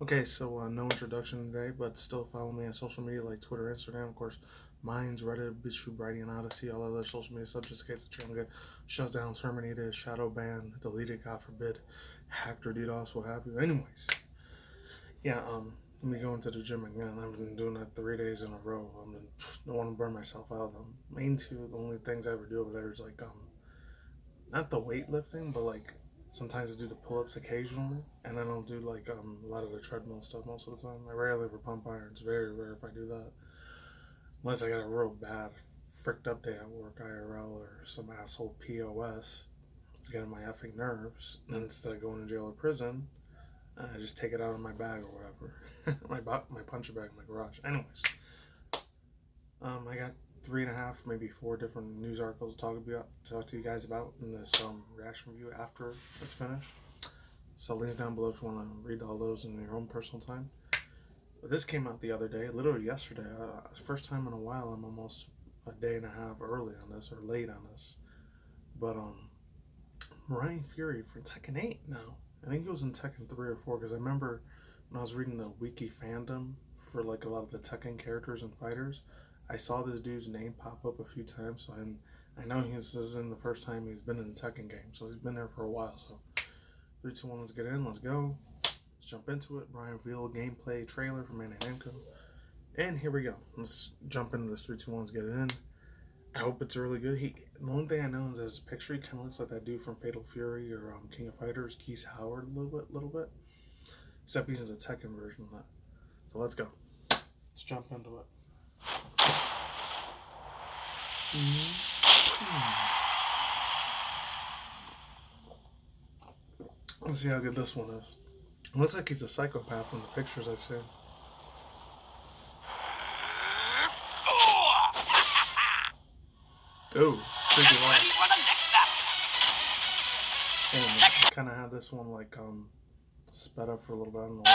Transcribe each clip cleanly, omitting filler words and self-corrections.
Okay, so no introduction today, but still follow me on social media like Twitter, Instagram, of course, Minds, Reddit, BitChute, Bryan, Odyssey, all other social media subjects in case the channel get shut down, terminated, shadow banned, deleted, God forbid, hacked or DDoS, what have you. Anyways, yeah, let me go into the gym again. I've been doing that 3 days in a row. I don't want to burn myself out. The only things I ever do over there is like not the weightlifting, but like sometimes I do the pull-ups occasionally, and I don't do like a lot of the treadmill stuff most of the time. I rarely ever pump iron. It's very rare if I do that, unless I got a real bad, fricked up day at work, IRL, or some asshole POS to get on my effing nerves. And instead of going to jail or prison, I just take it out of my bag or whatever, my puncher bag in my garage. Anyways, I got 3.5, maybe 4 different news articles to talk to you guys about in this reaction review after it's finished. So links down below if you want to read all those in your own personal time. But this came out the other day, literally yesterday. First time in a while. I'm almost a day and a half early on this, or late on this. But Bryan Fury for Tekken 8 now. I think he was in Tekken 3 or 4 because I remember when I was reading the wiki fandom for like a lot of the Tekken characters and fighters, I saw this dude's name pop up a few times, so I know this isn't the first time he's been in the Tekken game, so he's been there for a while. So 3, 2, 1, let's get in, let's go. Let's jump into it. Bryan Fury gameplay trailer for MannyTendoSonyfanshow. And here we go. Let's jump into this 3, 2, 1, let's get it in. I hope it's really good. The only thing I know is his picture, he kind of looks like that dude from Fatal Fury or King of Fighters, Keith Howard a little bit. Except he's in the Tekken version of that. So let's go. Let's jump into it. Let's see how good this one is. It looks like he's a psychopath from the pictures I've seen. Oh, pretty loud. And I kind of had this one like sped up for a little bit. I don't know why.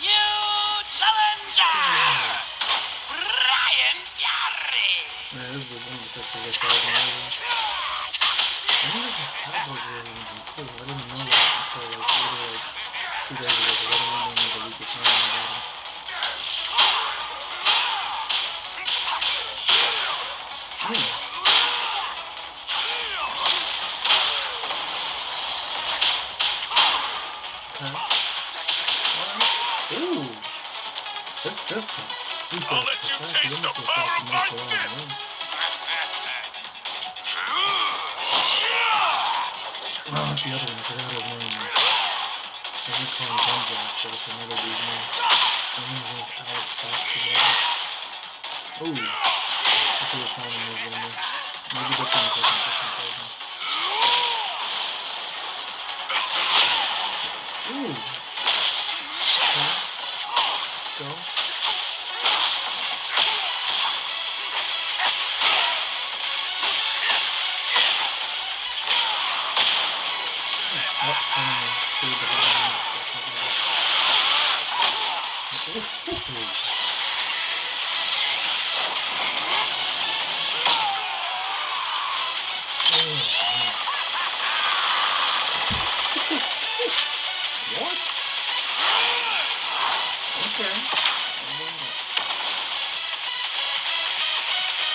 New challenger, Bryan Fury. Yeah, this is one of the pictures I saw. I think there's a cyborg version too. I didn't know that until like literally like 2 days ago. I didn't know there was a week of time about it. Ooh, this fist is super. I'll let you taste the power of my fist. Oh, that's the other one. I forgot his name. I think call him Gunjack, but it's another dude's name. I think his name's Alex Fox. Ooh, that's what it's calling him. Maybe that's on the second version. Ooh. Okay. Let's go. What? Okay.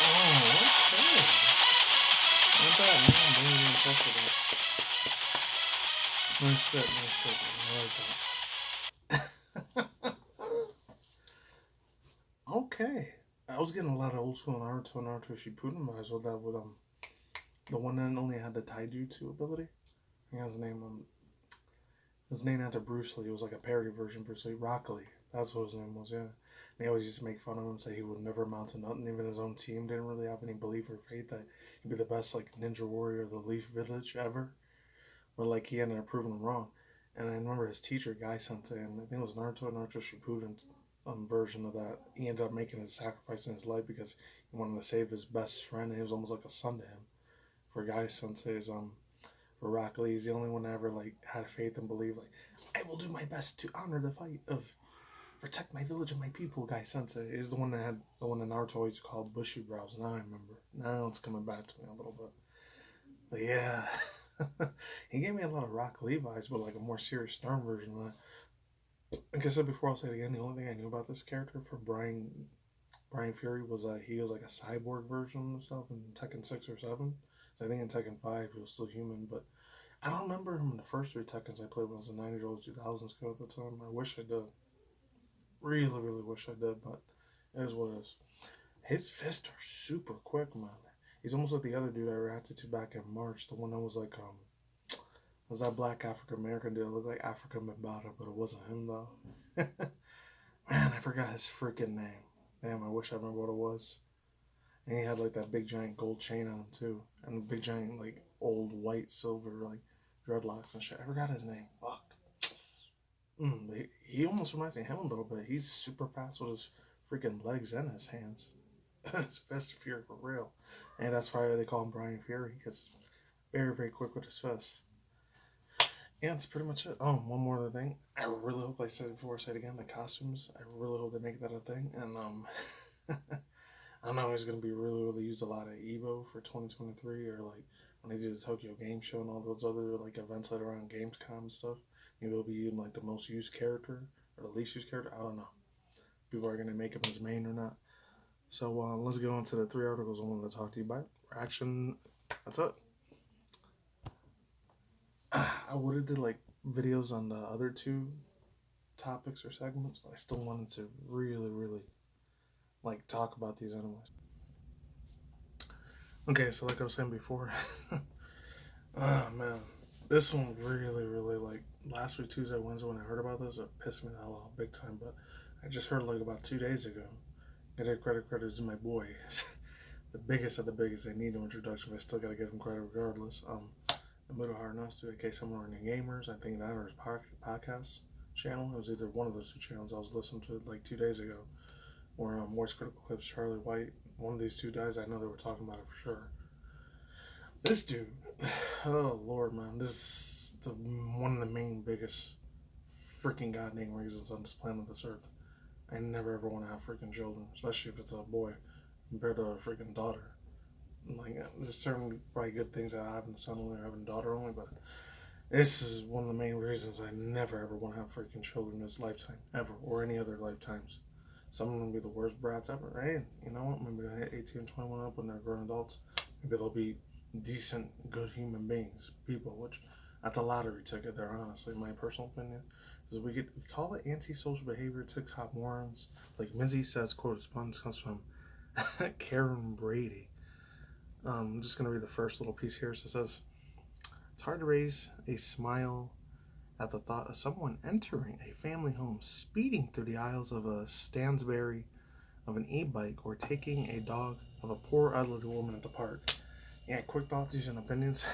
Oh, okay. Not bad, man. I'm really impressed with that. Nice fit, nice fit. I like that. Okay. I was getting a lot of old school Naruto Shippuden vibes with that, with the one that only had the taijutsu ability. I think his name after Bruce Lee. It was like a parody version of Bruce Lee. Rock Lee. That's what his name was, yeah. And they always used to make fun of him, say he would never amount to nothing. Even his own team didn't really have any belief or faith that he'd be the best like ninja warrior of the Leaf Village ever. But like he ended up proving them wrong. And I remember his teacher, Guy Sensei, and I think it was Naruto Shippuden version of that. He ended up making a sacrifice in his life because he wanted to save his best friend, and he was almost like a son to him. For Guy Sensei's for Rock Lee, he's the only one that ever like had faith and believed like I will do my best to honor the fight of protect my village and my people. Guy Sensei is the one that Naruto always called bushy brows. Now I remember. Now it's coming back to me a little bit. But yeah. He gave me a lot of Rock Lee vibes, but like a more serious, stern version of that. like I said before, I'll say it again. The only thing I knew about this character for Bryan Fury was he was like a cyborg version of himself in Tekken 6 or 7. So I think in Tekken 5 he was still human, but I don't remember him in the first 3 Tekkens I played when I was a 9-year-old 2000s kid at the time. I wish I did. Really, really wish I did, but it is what it is. His fists are super quick, man. He's almost like the other dude I reacted to back in March, the one that was like, was that black African American dude? It looked like Africa Mbata, but it wasn't him though. Man, I forgot his freaking name. Damn, I wish I remember what it was. And he had like that big giant gold chain on him too, and the big giant like old white silver like dreadlocks and shit. I forgot his name. Fuck. He almost reminds me of him a little bit. He's super fast with his freaking legs and his hands. His fist of fury for real, and that's why they call him Bryan Fury, because very very quick with his fists. Yeah, that's pretty much it. Oh, one more other thing. I really hope, like I said before, I say it again, the costumes. I really hope they make that a thing. And I know it's gonna be really really used a lot at Evo for 2023, or like when they do the Tokyo Game Show and all those other like events later on, Gamescom and stuff. Maybe it'll be even like the most used character or the least used character. I don't know. People are gonna make him his main or not. So let's get on to the 3 articles I wanted to talk to you about. Reaction. That's it. I would have did like videos on the other 2 topics or segments, but I still wanted to really, really like talk about these anyways. Okay, so like I was saying before, oh man, this one really, really like last week Tuesday, Wednesday when I heard about this, it pissed me the hell off big time. But I just heard like about 2 days ago. Get it credit to my boy, the biggest of the biggest. They need no introduction, but I still gotta give him credit regardless. The Middle Hard Nuts to in case someone in gamers, I think that or his podcast channel. It was either one of those 2 channels I was listening to like 2 days ago, or Voice Critical Clips, Charlie White. One of these 2 guys, I know they were talking about it for sure. This dude, oh lord, man, this is one of the main biggest freaking goddamn reasons on this planet, this earth. I never ever want to have freaking children, especially if it's a boy compared to a freaking daughter. Like, there's certainly probably good things that I have in son only or having a daughter only, but this is one of the main reasons I never ever want to have freaking children in this lifetime, ever, or any other lifetimes. Some of them will be the worst brats ever, right? You know what? Maybe they'll hit 18, 21 up when they're grown adults. Maybe they'll be decent, good human beings, people, which that's a lottery ticket there, honestly, in my personal opinion. Because we call it antisocial behavior, TikTok morons. Like Minzy says, correspondence comes from Karen Brady. I'm just going to read the first little piece here. So it says, it's hard to raise a smile at the thought of someone entering a family home, speeding through the aisles of a Stansberry of an e-bike, or taking a dog of a poor elderly woman at the park. Yeah, quick thoughts, and opinions.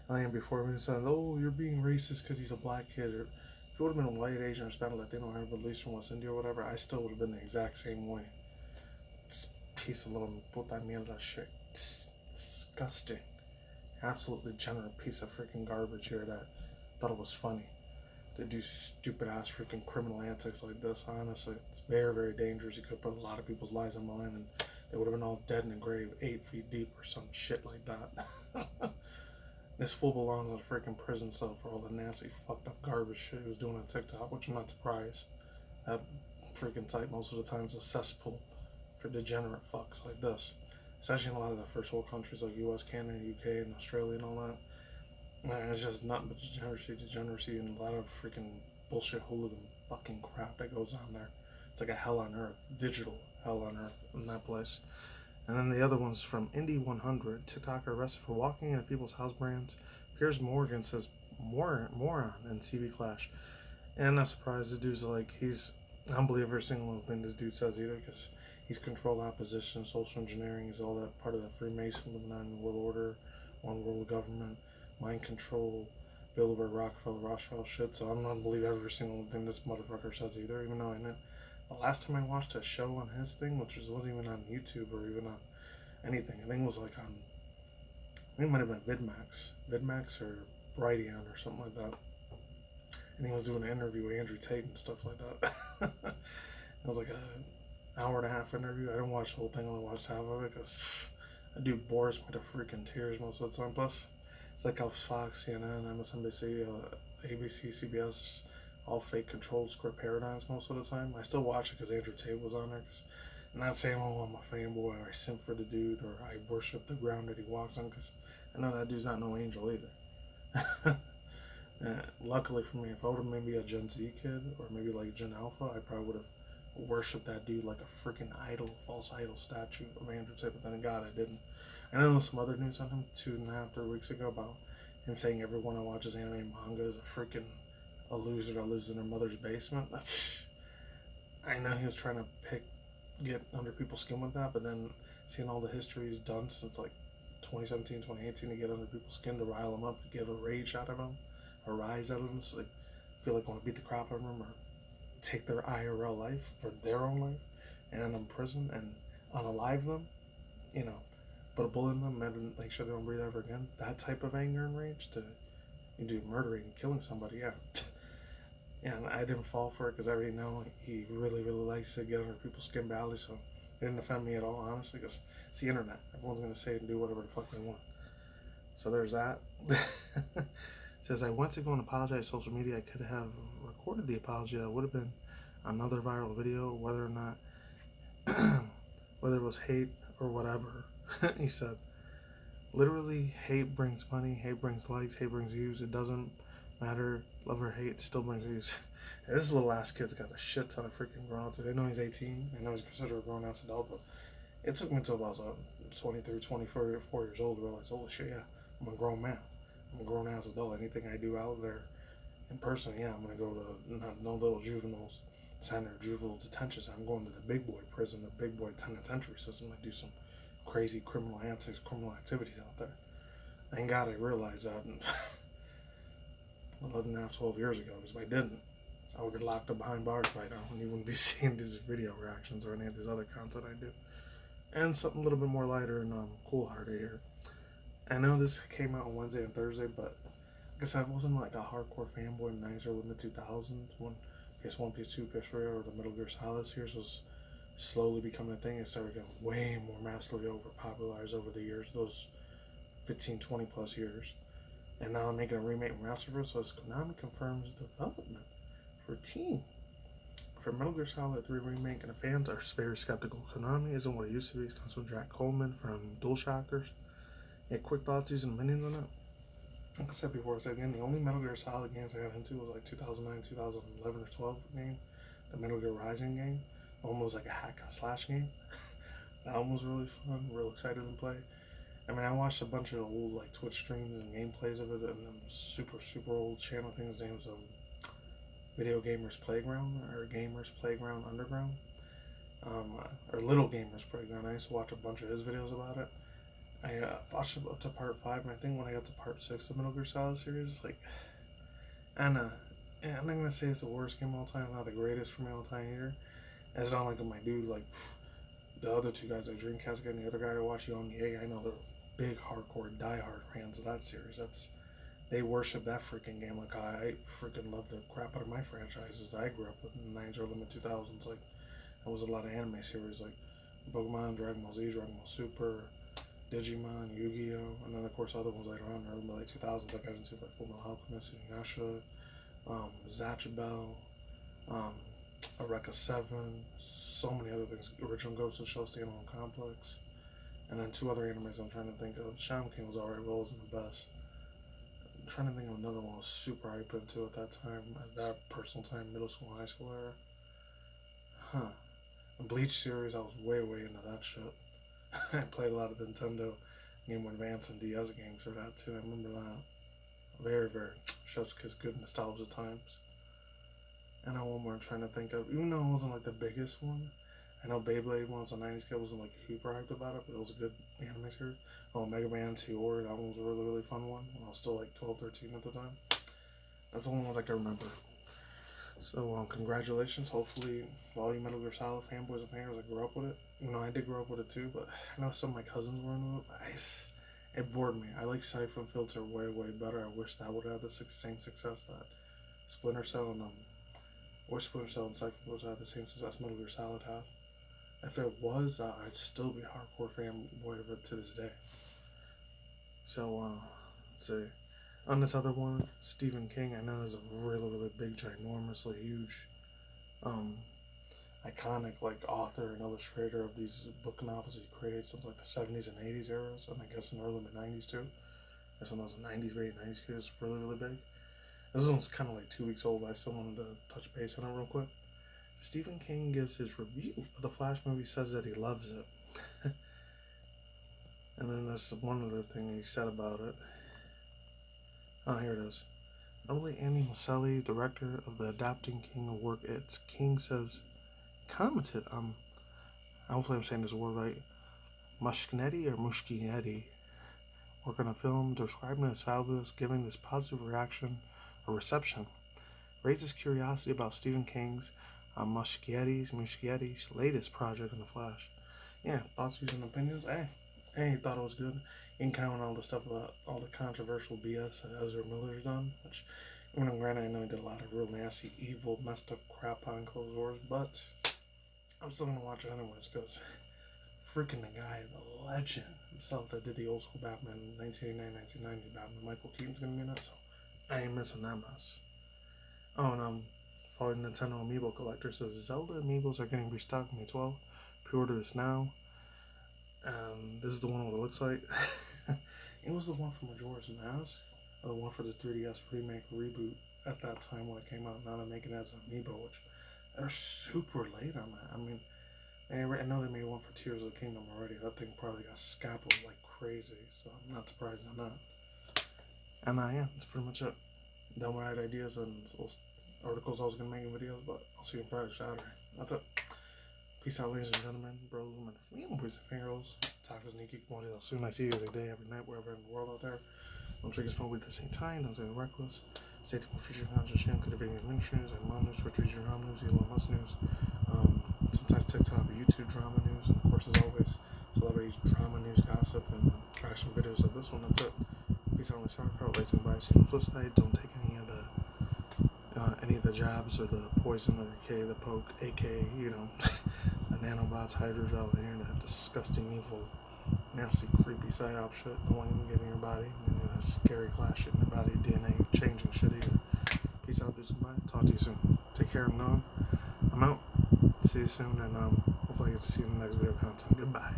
I am before me saying, oh, you're being racist because he's a black kid. Or if it would have been a white, Asian, or Hispanic, Latino, Arab, at least from West India or whatever, I still would have been the exact same way. It's piece of little puta mierda shit. It's disgusting. Absolute degenerate piece of freaking garbage here that thought it was funny to do stupid ass freaking criminal antics like this. Honestly, it's very very dangerous. You could put a lot of people's lives on the line, and they would have been all dead in a grave 8 feet deep or some shit like that. This fool belongs in a freaking prison cell for all the nasty fucked up garbage shit he was doing on TikTok, which I'm not surprised. That freaking site most of the time is a cesspool for degenerate fucks like this, especially in a lot of the first world countries like US, Canada, UK, and Australia and all that. And it's just nothing but degeneracy, and a lot of freaking bullshit hooligan fucking crap that goes on there. It's like a hell on earth, digital hell on earth in that place. And then the other one's from Indy 100. TikToker arrested for walking into people's house brands. Piers Morgan says moron in TV Clash. And I'm not surprised. This dude's like, I don't believe every single little thing this dude says either, because he's controlled opposition, social engineering. He's all that part of the Freemason, Illuminati, World Order, One World Government, mind control, Bilderberg, Rockefeller, Rothschild shit. So I'm not gonna believe every single thing this motherfucker says either, even though I know. The last time I watched a show on his thing, which wasn't even on YouTube or even on anything, I think it was like on, I think it might have been Vidmax or Bryan or something like that. And he was doing an interview with Andrew Tate and stuff like that. It was like an hour and a half interview. I didn't watch the whole thing, I only watched half of it because that dude bores me to freaking tears most of the time. Plus, it's like how Fox, CNN, MSNBC, ABC, CBS all fake controlled script paradigms most of the time. I still watch it because Andrew Tate was on there. I'm not saying, oh, I'm a fanboy, or I simp for the dude, or I worship the ground that he walks on, because I know that dude's not no angel either. Luckily for me, if I would have maybe a Gen Z kid, or maybe like Gen Alpha, I probably would have worshipped that dude like a freaking idol, false idol statue of Andrew Tate, but then God, I didn't. And I know some other news on him 2.5, 3 weeks ago about him saying everyone that watches anime and manga is a freaking a loser that lives in their mother's basement. That's, I know he was trying to get under people's skin with that, but then seeing all the history he's done since like 2017, 2018 to get under people's skin, to rile them up, to get a rage out of them, a rise out of them, so they feel like want to beat the crap out of them or take their IRL life for their own life and end them in prison and unalive them, you know, put a bullet in them and make sure they don't breathe ever again. That type of anger and rage to do murdering and killing somebody, yeah. And I didn't fall for it because I already know he really, really likes to get under people's skin badly, so it didn't offend me at all, honestly, because it's the internet. Everyone's going to say and do whatever the fuck they want. So there's that. Says, I went to go and apologize to social media. I could have recorded the apology. That would have been another viral video, whether or not, whether it was hate or whatever. He said, literally, hate brings money, hate brings likes, hate brings views. It doesn't matter, love or hate, still brings views. This little ass kid's got a shit ton of freaking grown ups. They know he's 18. I know he's considered a grown ass adult, but it took me until about 23, 24 years old to realize, holy shit, yeah, I'm a grown man. I'm a grown ass adult. Anything I do out there in person, yeah, I'm gonna go to not no little juveniles center, juvenile detention center. I'm going to the big boy prison, the big boy penitentiary system. I do some crazy criminal antics, criminal activities out there. Thank God I realized that 12 years ago, because if I didn't, I would get locked up behind bars right now and you wouldn't be seeing these video reactions or any of these other content I do. And something a little bit more lighter and cool-hearted here. I know this came out on Wednesday and Thursday, but like I said, I wasn't like a hardcore fanboy in the 90s or the mid-2000s when PS1, PS2, PS3, or the Metal Gear Solid series was slowly becoming a thing. It started getting way more massively overpopularized over the years, those 15, 20 plus years. And now I'm making a remake and remaster, so as Konami confirms development for Team for Metal Gear Solid 3 remake, and the fans are very skeptical. Konami isn't what it used to be. It comes from Jack Coleman from DualShockers. Yeah, quick thoughts using minions on it. Like I said before, I said again, the only Metal Gear Solid games I got into was like 2009, 2011, or 12 game. The Metal Gear Rising game. Almost like a hack and slash game. That one was really fun, real excited to play. I mean, I watched a bunch of old like Twitch streams and gameplays of it, and them super old channel things. Names Video Gamers Playground or Gamers Playground Underground, or Little Gamers Playground. I used to watch a bunch of his videos about it. I watched up to part 5, and I think when I got to part 6 of the Metal Gear Solid series, like, and I'm not gonna say it's the worst game of all time, not the greatest for me all time either. It's not like my dude, like the other two guys, like Dreamcast guy and the other guy I watch, Young Ye. I know they're big hardcore diehard fans of that series. They worship that freaking game like I freaking love the crap out of my franchises that I grew up with in the 90s, early mid-2000s. Like, there was a lot of anime series like Pokemon, Dragon Ball Z, Dragon Ball Super, Digimon, Yu-Gi-Oh, and then of course other ones later on, early mid 2000s I got into, like Full Metal Alchemist, Inuyasha, Zatchabell, Eureka 7, so many other things. Original Ghost of the Shell Standalone Complex, and then 2 other animes I'm trying to think of. Shaman King was alright, but it wasn't the best. I'm trying to think of another one I was super hyped into at that time, at that personal time, middle school, high school era. The Bleach series, I was way into that shit. I played a lot of Nintendo Game Boy Advance and DS games for that too. I remember that. Very chef's kiss, good nostalgia times. And now one more I'm trying to think of, even though it wasn't like the biggest one. I know Beyblade once a 90s kid wasn't like super hyped about it, but it was a good anime series. Oh, Mega Man 2 or that one was a really fun one when I was still like 12, 13 at the time. That's the only ones I can remember. So congratulations. Hopefully all you Metal Gear Solid fanboys and fans that grew up with it. You know, I did grow up with it too, but I know some of my cousins were into it. It bored me. I like Siphon Filter way better. I wish that would have the same success that Splinter Cell and Splinter Cell and Siphon Filter had the same success Metal Gear Solid had. If it was, I'd still be a hardcore fanboy of it to this day. So, let's see. On this other one, Stephen King, I know is a really, really big, ginormously huge, iconic like author and illustrator of these book novels he created since like the 70s and 80s eras, and I guess in early mid 90s too. This one was a 90s, late 90s kid. It's really, really big. This one's kind of like 2 weeks old, but I still wanted to touch base on it real quick. Stephen King gives his review of the Flash movie, says that he loves it. And then there's one other thing he said about it. Oh, here it is. Notably, Andy Maselli, director of the Adapting King of Work It's, King says, commented on, hopefully I'm saying this word right, Muschietti, work on a film, describing it as fabulous, giving this positive reaction or reception, raises curiosity about Stephen King's Muschietti's latest project in The Flash. Yeah, thoughts, views, and opinions? Hey, thought it was good. You can count on all the stuff about all the controversial BS that Ezra Miller's done, which, even granted, I know he did a lot of real nasty, evil, messed up crap behind closed doors, but I'm still gonna watch it anyways, because freaking the guy, the legend himself that did the old school Batman 1989, 1990 Batman, Michael Keaton's gonna be in it, so I ain't missing that mess. Oh, and following Nintendo Amiibo collector says Zelda Amiibos are getting restocked May 12th. Pre-order this now. This is the one what it looks like. It was the one from Majora's Mask, or the one for the 3DS remake reboot at that time when it came out. Now they're making it as an Amiibo, which they're super late on that. I mean, I know they made one for Tears of the Kingdom already. That thing probably got scalped like crazy, so I'm not surprised on that. And yeah, that's pretty much it. Done what I had ideas and articles I was going to make in videos, but I'll see you on Friday, Saturday. That's it. Peace out, ladies and gentlemen, bros, women, boys and girls. Tacos, Nikki, I'll soon. I see you every day, every night, wherever in the world out there. Don't drink and smoke weed at the same time. Don't get reckless. Stay tuned for future content. Channel, cultivating administrators and mom news, Twitter, drama news, Elon Musk news. Sometimes TikTok or YouTube drama news, and of course, as always, celebrity drama news, gossip, and reaction videos of this one. That's it. Peace out, my sauerkraut. Lights and bias. On the flip side, don't take any of the jabs or the poison, the AK, the poke, aka, the nanobots, hydrogel, the internet, disgusting, evil, nasty, creepy psyop shit. Don't want even get in your body. Any of that scary class shit in your body, DNA changing shit either. Peace out, dudes and bye. Talk to you soon. Take care, I'm out. See you soon, and hopefully I get to see you in the next video content. Goodbye.